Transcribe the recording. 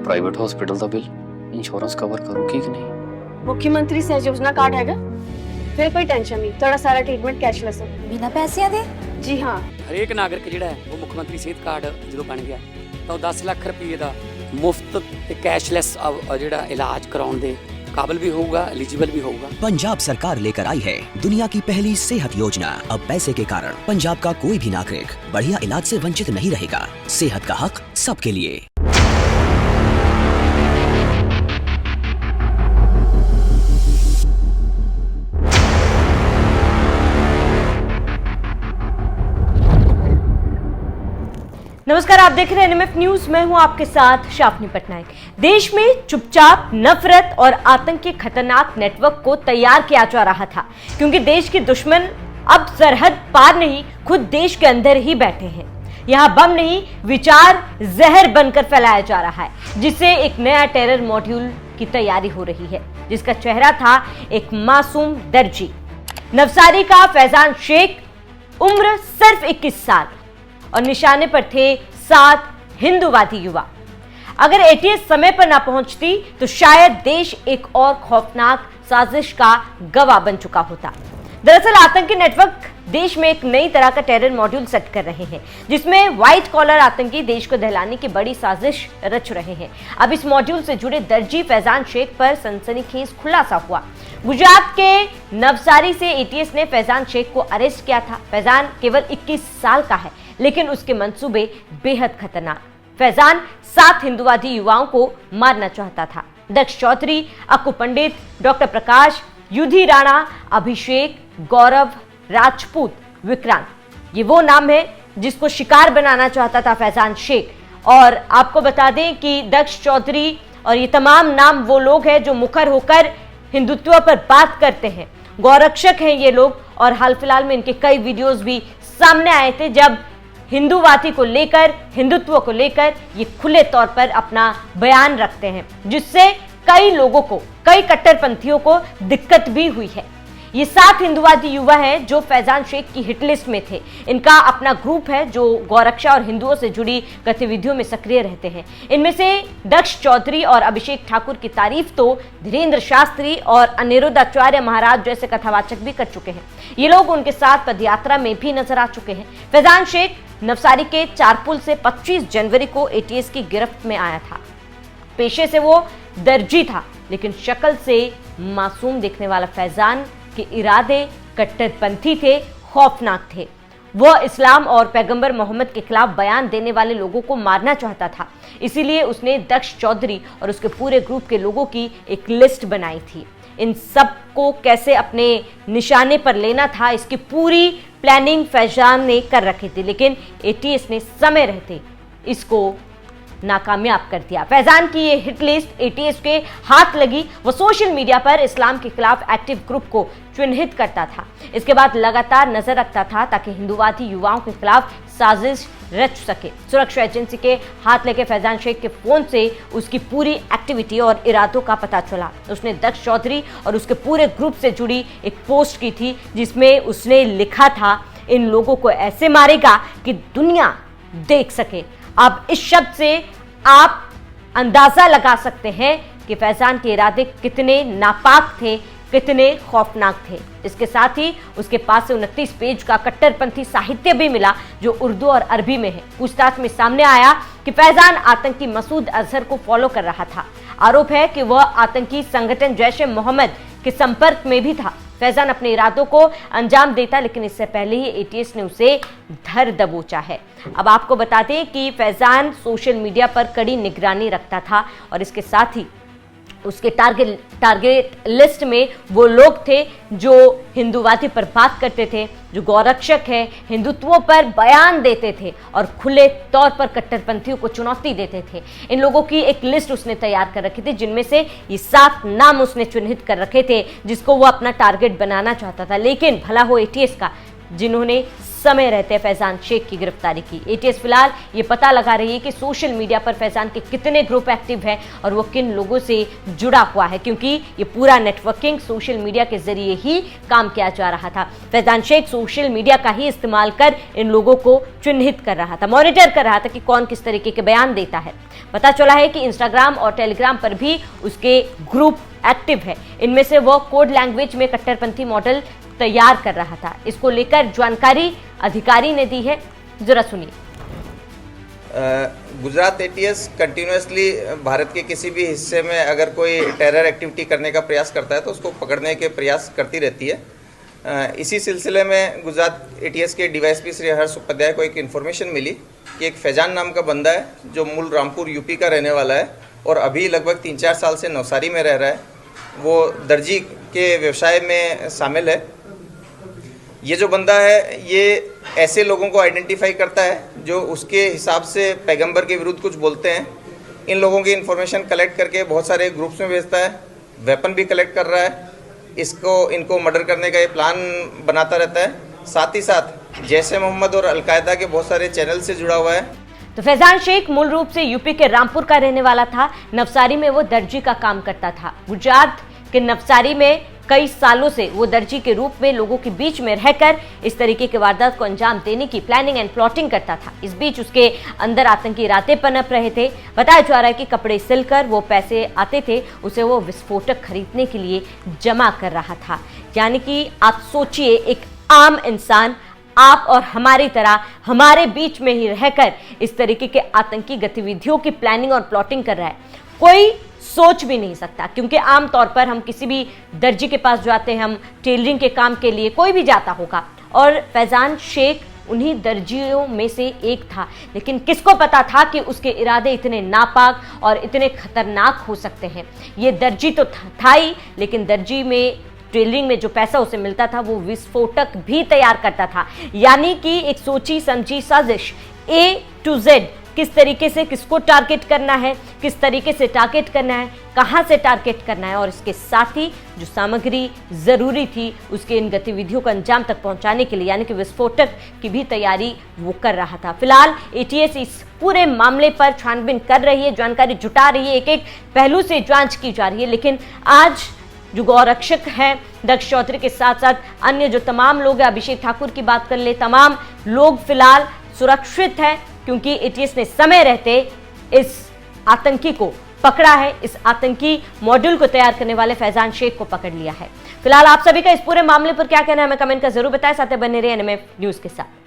Private hospital का bill insurance cover करूगी कि नहीं? मुख्यमंत्री सहज योजना कार्ड हैगा, फिर कोई टेंशन नहीं, थोड़ा सारा ट्रीटमेंट कैशलेस है। बिना पैसिਆਂ ਦੇ? जी हाँ, ਹਰੇਕ ਨਾਗਰਿਕ ਜਿਹੜਾ ਹੈ ਉਹ ਮੁੱਖ ਮੰਤਰੀ ਸਿਹਤ ਕਾਰਡ ਜਦੋਂ ਬਣ ਗਿਆ ਤਾਂ ਉਹ 10 ਲੱਖ ਰੁਪਏ ਦਾ ਮੁਫਤ ਤੇ ਕੈਸ਼ਲੈਸ ਜਿਹੜਾ ਇਲਾਜ ਕਰਾਉਣ ਦੇ काबिल भी होगा, एलिजिबल भी होगा। पंजाब सरकार लेकर आई है दुनिया की पहली सेहत योजना। अब पैसे के कारण पंजाब का कोई भी नागरिक बढ़िया इलाज से वंचित नहीं रहेगा। सेहत का हक सबके लिए। नमस्कार, आप देख रहे हैं एनएमएफ न्यूज। मैं हूं आपके साथ शाफनी पटनायक। देश में चुपचाप नफरत और आतंक के खतरनाक नेटवर्क को तैयार किया जा रहा था, क्योंकि देश के दुश्मन अब सरहद पार नहीं, खुद देश के अंदर ही बैठे हैं। यहाँ बम नहीं, विचार जहर बनकर फैलाया जा रहा है, जिससे एक नया टेरर मॉड्यूल की तैयारी हो रही है, जिसका चेहरा था एक मासूम दर्जी नवसारी का फैजान शेख, उम्र सिर्फ 21 साल, और निशाने पर थे 7 हिंदूवादी युवा। अगर एटीएस समय पर ना पहुंचती तो शायद देश एक और खौफनाक साजिश का गवाह बन चुका होता। दरअसल आतंकी नेटवर्क देश में एक नई तरह का टेरर मॉड्यूल सेट कर रहे हैं, जिसमें व्हाइट कॉलर आतंकी देश को दहलाने की बड़ी साजिश रच रहे हैं। अब इस मॉड्यूल से जुड़े दर्जी फैजान शेख पर सनसनीखेज खुलासा हुआ। गुजरात के नवसारी से एटीएस ने फैजान शेख को अरेस्ट किया था। फैजान केवल 21 साल का है, लेकिन उसके मंसूबे बेहद खतरनाक। फैजान 7 हिंदूवादी युवाओं को मारना चाहता था। दक्ष चौधरी, अक्कू पंडित, डॉक्टर प्रकाश, युधि राणा, अभिषेक, गौरव, राजपूत, विक्रांत, ये वो नाम है जिसको शिकार बनाना चाहता था फैजान शेख। और आपको बता दें कि दक्ष चौधरी और ये तमाम नाम वो लोग हैं जो मुखर होकर हिंदुत्व पर बात करते हैं। गौरक्षक हैं ये लोग, और हाल फिलहाल में इनके कई वीडियोस भी सामने आए थे जब हिंदूवादी को लेकर, हिंदुत्व को लेकर ये खुले तौर पर अपना बयान रखते हैं, जिससे कई लोगों को, कई कट्टरपंथियों को दिक्कत भी हुई है। ये 7 हिंदूवादी युवा हैं जो फैजान शेख की हिट लिस्ट में थे। इनका अपना ग्रुप है जो गौरक्षा और हिंदुओं से जुड़ी गतिविधियों में सक्रिय रहते हैं। इनमें से दक्ष चौधरी और अभिषेक ठाकुर की तारीफ तो धीरेन्द्र शास्त्री और अनिरुद्धाचार्य महाराज जैसे कथावाचक भी कर चुके हैं। ये लोग उनके साथ पदयात्रा में भी नजर आ चुके हैं। फैजान शेख नवसारी के चारपुल से 25 जनवरी को एटीएस की गिरफ्त में आया था। पेशे से वो दर्जी था, लेकिन शक्ल से मासूम दिखने वाला फैजान के इरादे कट्टरपंथी थे, खौफनाक थे। वह इस्लाम और पैगंबर मोहम्मद के खिलाफ बयान देने वाले लोगों को मारना चाहता था। इसीलिए उसने दक्ष चौधरी और उसके पूरे ग्रुप के लोगों की एक लिस्ट बनाई थी। इन सब को कैसे अपने निशाने पर लेना था, इसकी पूरी प्लानिंग फैजान ने कर रखी थी, लेकिन एटीएस ने समय रहते इसको नाकामयाब कर दिया। फैजान की ये हिट लिस्ट एटीएस के हाथ लगी। वो सोशल मीडिया पर इस्लाम के खिलाफ एक्टिव ग्रुप को चिन्हित करता था। इसके बाद लगातार नजर रखता था ताकि हिंदूवादी युवाओं के खिलाफ साजिश रच सके। सुरक्षा एजेंसी के हाथ लगे फैजान शेख के फोन से उसकी पूरी एक्टिविटी और इरादों का पता चला। उसने दक्ष चौधरी और उसके पूरे ग्रुप से जुड़ी एक पोस्ट की थी, जिसमें उसने लिखा था, इन लोगों को ऐसे मारेगा कि दुनिया देख सके। अब इस शब्द से आप अंदाजा लगा सकते हैं कि फैजान के इरादे कितने नापाक थे, कितने खौफनाक थे। इसके साथ ही उसके पास से 29 पेज का कट्टरपंथी साहित्य भी मिला, जो उर्दू और अरबी में है। पूछताछ में सामने आया कि फैजान आतंकी मसूद अजहर को फॉलो कर रहा था। आरोप है कि वह आतंकी संगठन जैश ए मोहम्मद के संपर्क में भी था। फैजान अपने इरादों को अंजाम देता, लेकिन इससे पहले ही एटीएस ने उसे धर दबोचा है। अब आपको बता दें कि फैजान सोशल मीडिया पर कड़ी निगरानी रखता था, और इसके साथ ही उसके टारगेट लिस्ट में वो लोग थे जो हिंदूवादी पर बात करते थे, जो गौरक्षक है, हिंदुत्व पर बयान देते थे और खुले तौर पर कट्टरपंथियों को चुनौती देते थे। इन लोगों की एक लिस्ट उसने तैयार कर रखी थी, जिनमें से ये 7 नाम उसने चिन्हित कर रखे थे, जिसको वो अपना टारगेट बनाना चाहता था। लेकिन भला हो एटीएस का, जिन्होंने समय रहते फैजान शेख की गिरफ्तारी की। एटीएस फिलहाल ये पता लगा रही है कि सोशल मीडिया पर फैजान के कितने ग्रुप एक्टिव हैं और वो किन लोगों से जुड़ा हुआ है, क्योंकि ये पूरा नेटवर्किंग सोशल मीडिया के जरिए ही काम किया जा रहा था। फैजान शेख सोशल मीडिया का ही इस्तेमाल कर इन लोगों को चिन्हित कर रहा था, मॉनिटर कर रहा था कि कौन किस तरीके के बयान देता है। पता चला है कि इंस्टाग्राम और टेलीग्राम पर भी उसके ग्रुप एक्टिव है। इनमें से वो कोड लैंग्वेज में कट्टरपंथी मॉडल तैयार कर रहा था। इसको लेकर जानकारी अधिकारी ने दी है, जरा सुनिए। गुजरात एटीएस कंटिन्यूसली भारत के किसी भी हिस्से में अगर कोई टेरर एक्टिविटी करने का प्रयास करता है तो उसको पकड़ने के प्रयास करती रहती है। इसी सिलसिले में गुजरात एटीएस के डीवाईएसपी श्री हर्ष उपाध्याय को एक इन्फॉर्मेशन मिली कि एक फैजान नाम का बंदा है जो मूल रामपुर यूपी का रहने वाला है और अभी लगभग 3-4 साल से नवसारी में रह रहा है। वो दर्जी के व्यवसाय में शामिल है। ये जो बंदा है ये ऐसे लोगों को आइडेंटिफाई करता है जो उसके हिसाब से पैगंबर के विरुद्ध कुछ बोलते हैं। इन लोगों की इन्फॉर्मेशन कलेक्ट करके बहुत सारे ग्रुप्स में भेजता है, वेपन भी कलेक्ट कर रहा है, इनको मर्डर करने का ये प्लान बनाता रहता है। साथ ही साथ जैसे मोहम्मद और अलकायदा के बहुत सारे चैनल से जुड़ा हुआ है। तो फैजान शेख मूल रूप से यूपी के रामपुर का रहने वाला था। नवसारी में वो दर्जी का काम करता था। गुजरात के नवसारी में कई सालों से वो दर्जी के रूप में लोगों के बीच में रहकर इस तरीके के वारदात को अंजाम देने की प्लानिंग एंड प्लॉटिंग करता था। इस बीच उसके अंदर आतंकी इरादे पनप रहे थे। बताया जा रहा है कि कपड़े सिलकर वो पैसे आते थे, उसे वो विस्फोटक खरीदने के लिए जमा कर रहा था। यानी कि आप सोचिए, एक आम इंसान आप और हमारी तरह हमारे बीच में ही रहकर इस तरीके के आतंकी गतिविधियों की प्लानिंग और प्लॉटिंग कर रहा है। कोई सोच भी नहीं सकता, क्योंकि आमतौर पर हम किसी भी दर्जी के पास जाते हैं, हम टेलरिंग के काम के लिए कोई भी जाता होगा, और फैजान शेख उन्हीं दर्जियों में से एक था। लेकिन किसको पता था कि उसके इरादे इतने नापाक और इतने खतरनाक हो सकते हैं। ये दर्जी तो था ही, लेकिन दर्जी में टेलरिंग में जो पैसा उसे मिलता था वो विस्फोटक भी तैयार करता था। यानी कि एक सोची समझी साजिश, A to Z, किस तरीके से किसको टारगेट करना है, किस तरीके से टारगेट करना है, कहां से टारगेट करना है, और इसके साथ ही जो सामग्री जरूरी थी उसके इन गतिविधियों को अंजाम तक पहुंचाने के लिए, यानी कि विस्फोटक की भी तैयारी वो कर रहा था। फिलहाल एटीएस इस पूरे मामले पर छानबीन कर रही है, जानकारी जुटा रही है, एक एक पहलू से जांच की जा रही है। लेकिन आज जो गौरक्षक हैं दक्ष चौधरी के साथ साथ अन्य जो तमाम लोग हैं, अभिषेक ठाकुर की बात कर ले, तमाम लोग फिलहाल सुरक्षित हैं, क्योंकि एटीएस ने समय रहते इस आतंकी को पकड़ा है, इस आतंकी मॉड्यूल को तैयार करने वाले फैजान शेख को पकड़ लिया है। फिलहाल आप सभी का इस पूरे मामले पर क्या कहना है हमें कमेंट कर जरूर बताएं। साथ ही बने रहिए एनएमएफ न्यूज के साथ।